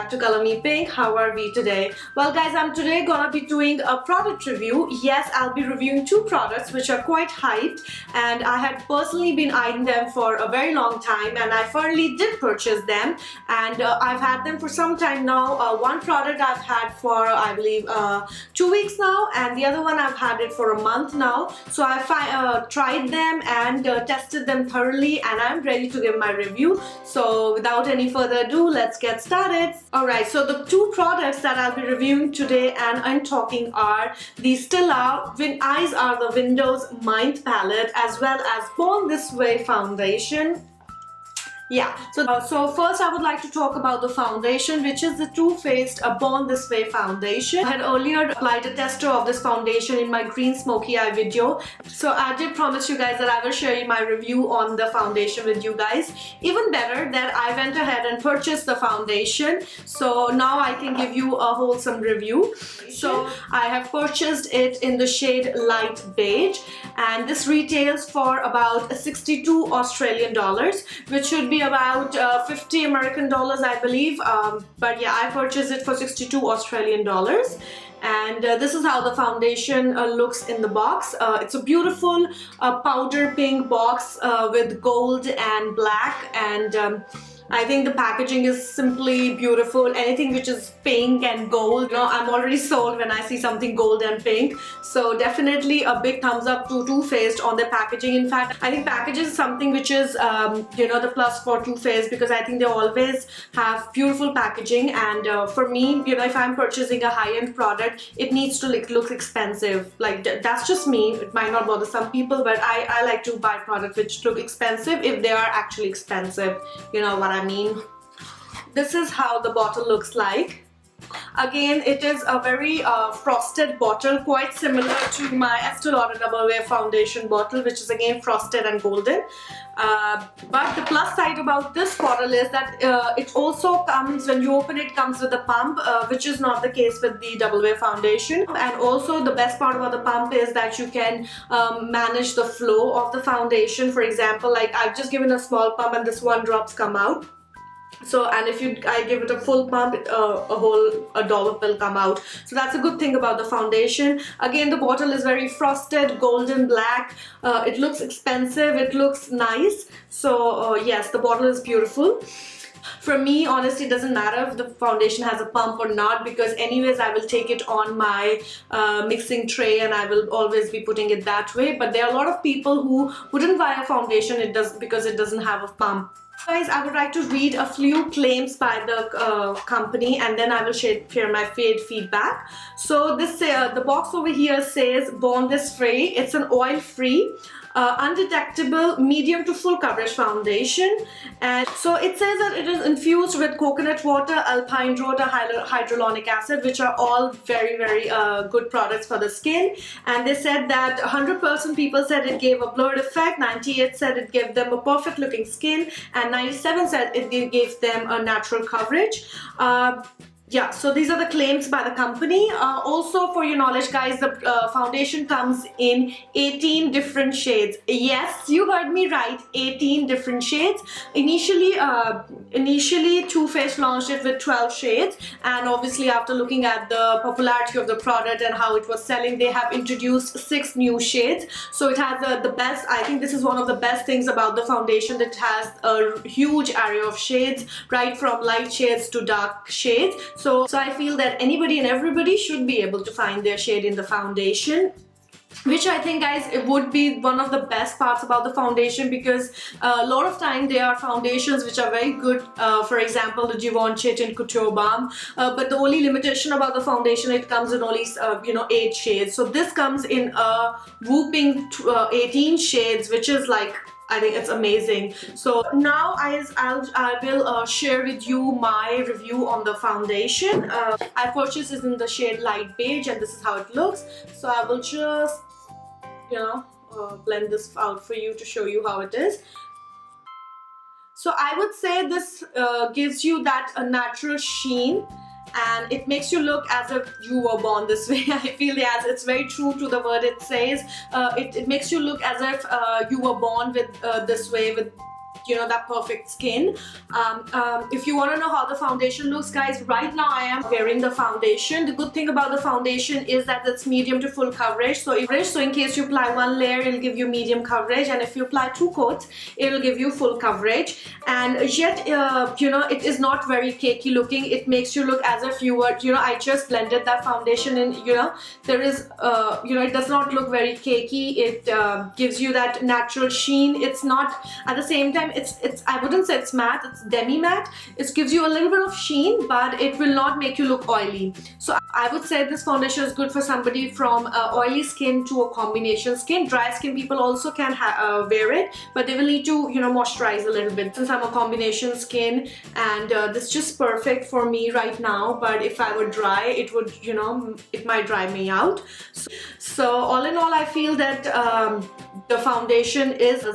back to Color Me Pink. How are we today? Well guys, I'm today gonna be doing a product review. Yes, I'll be reviewing two products which are quite hyped, and I had personally been eyeing them for a very long time, and I finally did purchase them, and I've had them for some time now. One product I've had for I believe 2 weeks now, and the other one I've had it for a month now. So I've tried them and tested them thoroughly, and I'm ready to give my review. So without any further ado, let's get started. Alright, so the two products that I'll be reviewing today and I'm talking are the Stila When Eyes Are the Windows Mind Palette, as well as Born This Way foundation. Yeah, so first I would like to talk about the foundation, which is the Too Faced Born This Way foundation. I had earlier applied a tester of this foundation in my green smoky eye video, so I did promise you guys that I will share my review on the foundation with you guys. Even better that I went ahead and purchased the foundation, so now I can give you a wholesome review. So I have purchased it in the shade light beige, and this retails for about 62 Australian dollars, which should be about 50 American dollars, I believe, but yeah, I purchased it for 62 Australian dollars. And this is how the foundation looks in the box. It's a beautiful powder pink box with gold and black, and I think the packaging is simply beautiful. Anything which is pink and gold, you know, I'm already sold when I see something gold and pink. So definitely a big thumbs up to Too Faced on their packaging. In fact, I think packaging is something which is, you know, the plus for Too Faced, because I think they always have beautiful packaging. And for me, you know, if I'm purchasing a high-end product, it needs to look expensive. Like, that's just me. It might not bother some people, but I like to buy products which look expensive if they are actually expensive. You know what I mean? This is how the bottle looks like. Again, it is a very frosted bottle, quite similar to my Estee Lauder Double Wear foundation bottle, which is again frosted and golden. But the plus side about this bottle is that it also comes, when you open it, comes with a pump, which is not the case with the Double Wear foundation. And also the best part about the pump is that you can manage the flow of the foundation. For example, like I've just given a small pump and this one drops come out. So, and if I give it a full pump, a dollop will come out. So that's a good thing about the foundation. Again, the bottle is very frosted, golden black. It looks expensive, it looks nice. So yes, the bottle is beautiful. For me, honestly, it doesn't matter if the foundation has a pump or not, because anyways I will take it on my mixing tray and I will always be putting it that way. But there are a lot of people who wouldn't buy a foundation because it doesn't have a pump. Guys, I would like to read a few claims by the company, and then I will share my feedback. So this the box over here says Born This Way. It's an oil-free, undetectable medium to full coverage foundation, and so it says that it is infused with coconut water, alpine rota, hyaluronic acid, which are all very good products for the skin. And they said that 100% people said it gave a blurred effect, 98 said it gave them a perfect looking skin, and 97 said it gave them a natural coverage. Yeah, so these are the claims by the company. Also, for your knowledge, guys, the foundation comes in 18 different shades. Yes, you heard me right, 18 different shades. Initially, Too Faced launched it with 12 shades, and obviously after looking at the popularity of the product and how it was selling, they have introduced 6 new shades. So it has the best, I think this is one of the best things about the foundation, that it has a huge array of shades, right from light shades to dark shades. So I feel that anybody and everybody should be able to find their shade in the foundation, which I think, guys, it would be one of the best parts about the foundation, because a lot of time there are foundations which are very good, for example the Givenchy Tin Couture Balm, but the only limitation about the foundation, it comes in only you know, 8 shades. So this comes in a whooping 18 shades, which is like, I think it's amazing. So now I will share with you my review on the foundation. I purchased this in the shade light beige, and this is how it looks. So I will just, you know, blend this out for you to show you how it is. So I would say this gives you that natural sheen, and it makes you look as if you were born this way. I feel, yes, it's very true to the word it says. It makes you look as if you were born with this way, with that perfect skin. If you want to know how the foundation looks, guys, right now I am wearing the foundation. The good thing about the foundation is that it's medium to full coverage. So in case you apply one layer, it'll give you medium coverage, and if you apply 2 coats, it'll give you full coverage. And yet it is not very cakey looking. It makes you look as if you were, I just blended that foundation in. There is it does not look very cakey. It gives you that natural sheen. It's not, at the same time, it's I wouldn't say it's matte, it's demi matte. It gives you a little bit of sheen, but it will not make you look oily. So I would say this foundation is good for somebody from oily skin to a combination skin. Dry skin people also can wear it, but they will need to moisturize a little bit. Since I'm a combination skin, and this is just perfect for me right now, but if I were dry, it would it might dry me out. So all in all, I feel that the foundation is,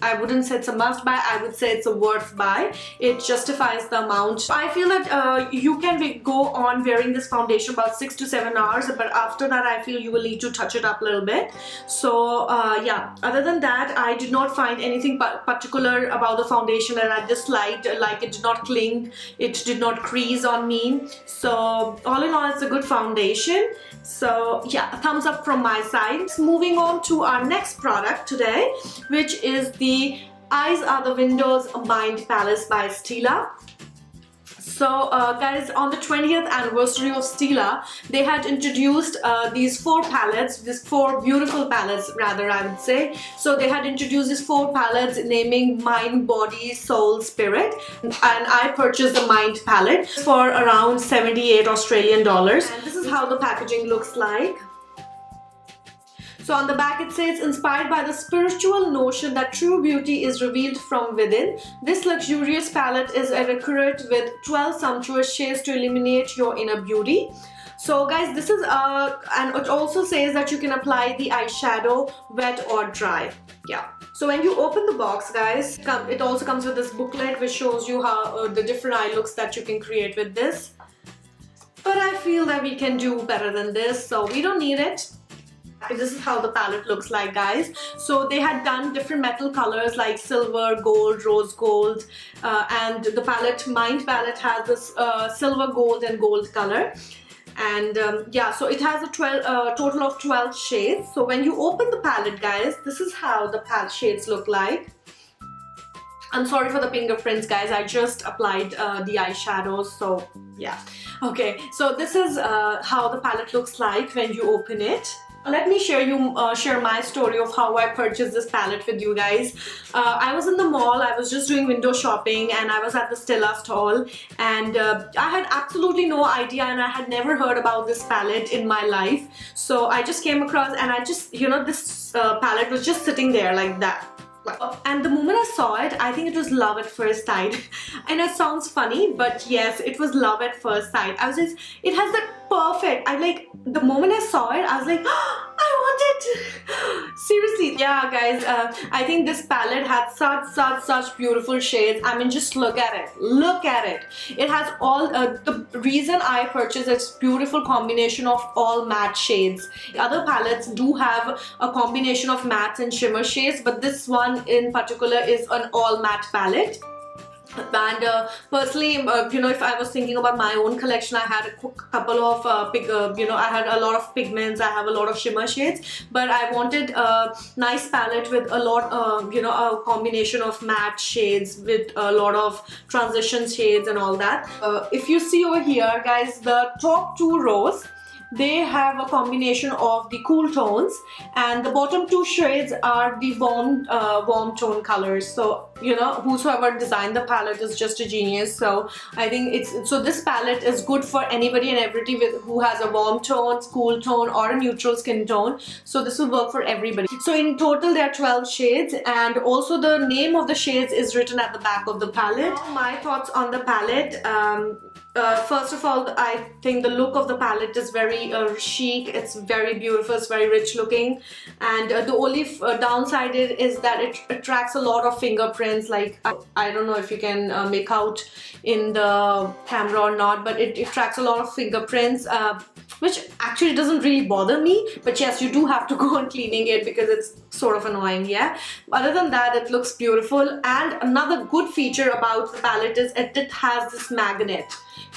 I wouldn't say it's a must buy, I would say it's a worth buy. It justifies the amount. I feel that you can go on wearing this foundation about 6 to 7 hours, but after that I feel you will need to touch it up a little bit. So yeah, other than that, I did not find anything particular about the foundation that I disliked. Like, it did not cling, it did not crease on me. So all in all, it's a good foundation. So yeah, a thumbs up from my side. Moving on to our next product today, which is the Eyes Are the Windows Mind Palette by Stila. So guys, on the 20th anniversary of Stila, they had introduced these 4 palettes, these 4 beautiful palettes rather, I would say. So they had introduced these 4 palettes naming Mind, Body, Soul, Spirit, and I purchased the Mind palette for around 78 Australian dollars. And this is how the packaging looks like. So on the back it says, inspired by the spiritual notion that true beauty is revealed from within, this luxurious palette is accurate with 12 sumptuous shades to illuminate your inner beauty. So guys, this is and it also says that you can apply the eyeshadow wet or dry. Yeah. So when you open the box, guys, it also comes with this booklet which shows you how the different eye looks that you can create with this. But I feel that we can do better than this, so we don't need it. This is how the palette looks like, guys. So they had done different metal colors like silver, gold, rose gold, and the palette, Mind palette, has this silver, gold and gold color. And yeah, so it has a total of 12 shades. So when you open the palette, guys, this is how the palette shades look like. I'm sorry for the fingerprints, guys. I just applied the eyeshadows, so yeah. Okay, so this is how the palette looks like when you open it. Let me share my story of how I purchased this palette with you guys. I was in the mall, I was just doing window shopping, and I was at the Stila stall, and I had absolutely no idea, and I had never heard about this palette in my life. So I just came across, and I just, this palette was just sitting there like that. And the moment I saw it, I think it was love at first sight. And it sounds funny, but yes, it was love at first sight. It has that perfect, the moment I saw it, I was like, oh, I want it. Seriously, yeah, guys, I think this palette had such beautiful shades. I mean, just look at it. Look at it. It has all, the reason I purchased its beautiful combination of all matte shades. The other palettes do have a combination of mattes and shimmer shades, but this one in particular is an all matte palette. And personally, if I was thinking about my own collection, I had a couple of I had a lot of pigments, I have a lot of shimmer shades, but I wanted a nice palette with a lot a combination of matte shades with a lot of transition shades and all that. If you see over here, guys, the top 2 rows, they have a combination of the cool tones, and the bottom 2 shades are the warm tone colors. So whosoever designed the palette is just a genius. So I think this palette is good for anybody and everybody who has a warm tone, cool tone, or a neutral skin tone. So this will work for everybody. So in total there are 12 shades, and also the name of the shades is written at the back of the palette. My thoughts on the palette. First of all, I think the look of the palette is very chic. It's very beautiful, it's very rich looking, and the only downside is that it attracts a lot of fingerprints. Like, I don't know if you can make out in the camera or not, but it attracts a lot of fingerprints. which actually doesn't really bother me, but yes, you do have to go on cleaning it because it's sort of annoying, yeah. Other than that, it looks beautiful. And another good feature about the palette is it has this magnet.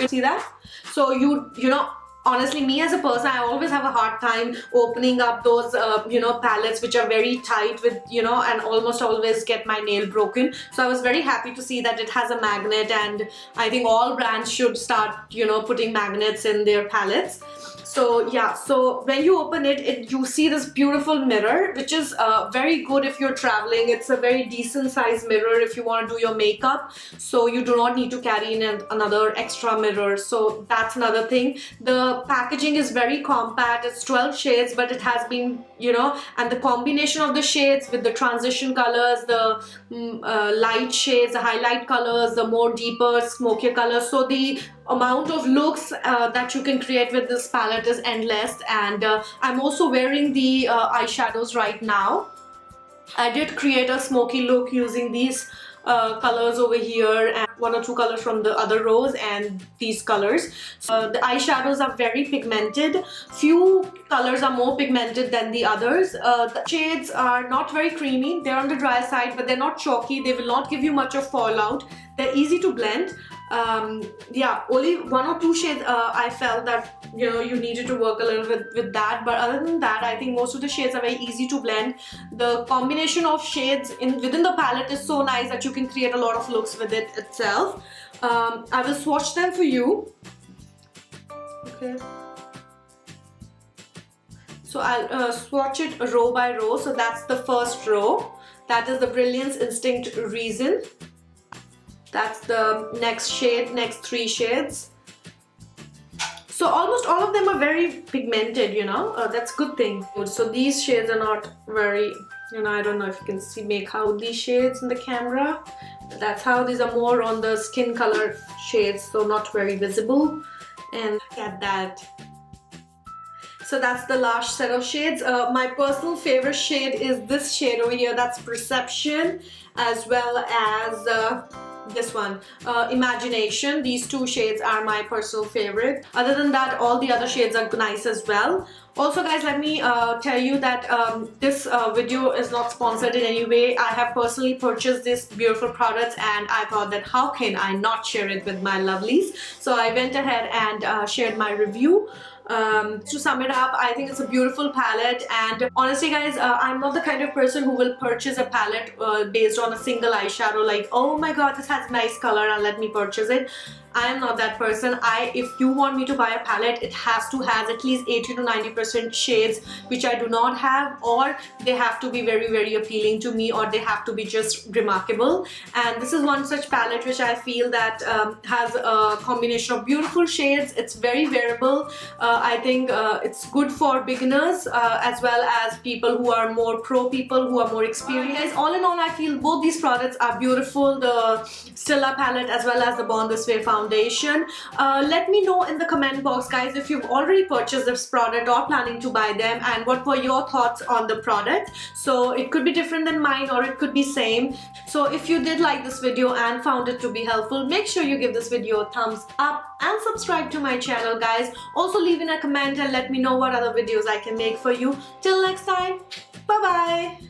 You see that? So you know, honestly, me as a person, I always have a hard time opening up those you know, palettes which are very tight with, you know, and almost always get my nail broken. So I was very happy to see that it has a magnet, and I think all brands should start, you know, putting magnets in their palettes. So yeah, so when you open it, you see this beautiful mirror, which is very good if you're traveling. It's a very decent size mirror if you want to do your makeup, so you do not need to carry in another extra mirror. So that's another thing. The packaging is very compact. It's 12 shades, but it has been, you know, and the combination of the shades with the transition colors, the light shades, the highlight colors, the more deeper smokier colors, so the amount of looks that you can create with this palette is endless. And I'm also wearing the eyeshadows right now. I did create a smoky look using these colors over here, and one or two colors from the other rows, and these colors. So the eyeshadows are very pigmented. Few colors are more pigmented than the others. The shades are not very creamy. They're on the dry side, but they're not chalky. They will not give you much of fallout. They're easy to blend. Yeah, only one or two shades I felt that, you know, you needed to work a little bit with that, but other than that, I think most of the shades are very easy to blend. The combination of shades within the palette is so nice that you can create a lot of looks with it itself. I will swatch them for you. Okay. So I'll swatch it row by row. So that's the first row. That is the Brilliance Instinct Reason. That's the next shade, next three shades. So almost all of them are very pigmented, you know. That's a good thing. So these shades are not very, you know, I don't know if you can see, make out these shades in the camera. That's how these are more on the skin color shades, so not very visible. And look at that. So that's the last set of shades. My personal favorite shade is this shade over here. That's Perception, as well as this one, Imagination. These two shades are my personal favorite. Other than that, all the other shades are nice as well. Also guys, let me tell you that this video is not sponsored in any way. I have personally purchased these beautiful products, and I thought that how can I not share it with my lovelies. So I went ahead and shared my review. To sum it up, I think it's a beautiful palette, and honestly guys, I'm not the kind of person who will purchase a palette based on a single eyeshadow, like, oh my god, this has nice color and let me purchase it. I am not that person. If you want me to buy a palette, it has to have at least 80 to 90% shades which I do not have, or they have to be very, very appealing to me, or they have to be just remarkable. And this is one such palette which I feel that has a combination of beautiful shades. It's very wearable. I think it's good for beginners as well as people who are more pro, people who are more experienced. Guys, all in all, I feel both these products are beautiful. The Stila palette as well as the Born This Way foundation. Let me know in the comment box guys if you've already purchased this product or planning to buy them, and what were your thoughts on the product. So it could be different than mine, or it could be same. So if you did like this video and found it to be helpful, make sure you give this video a thumbs up and subscribe to my channel guys. Also leave in a comment and let me know what other videos I can make for you. Till next time, bye bye.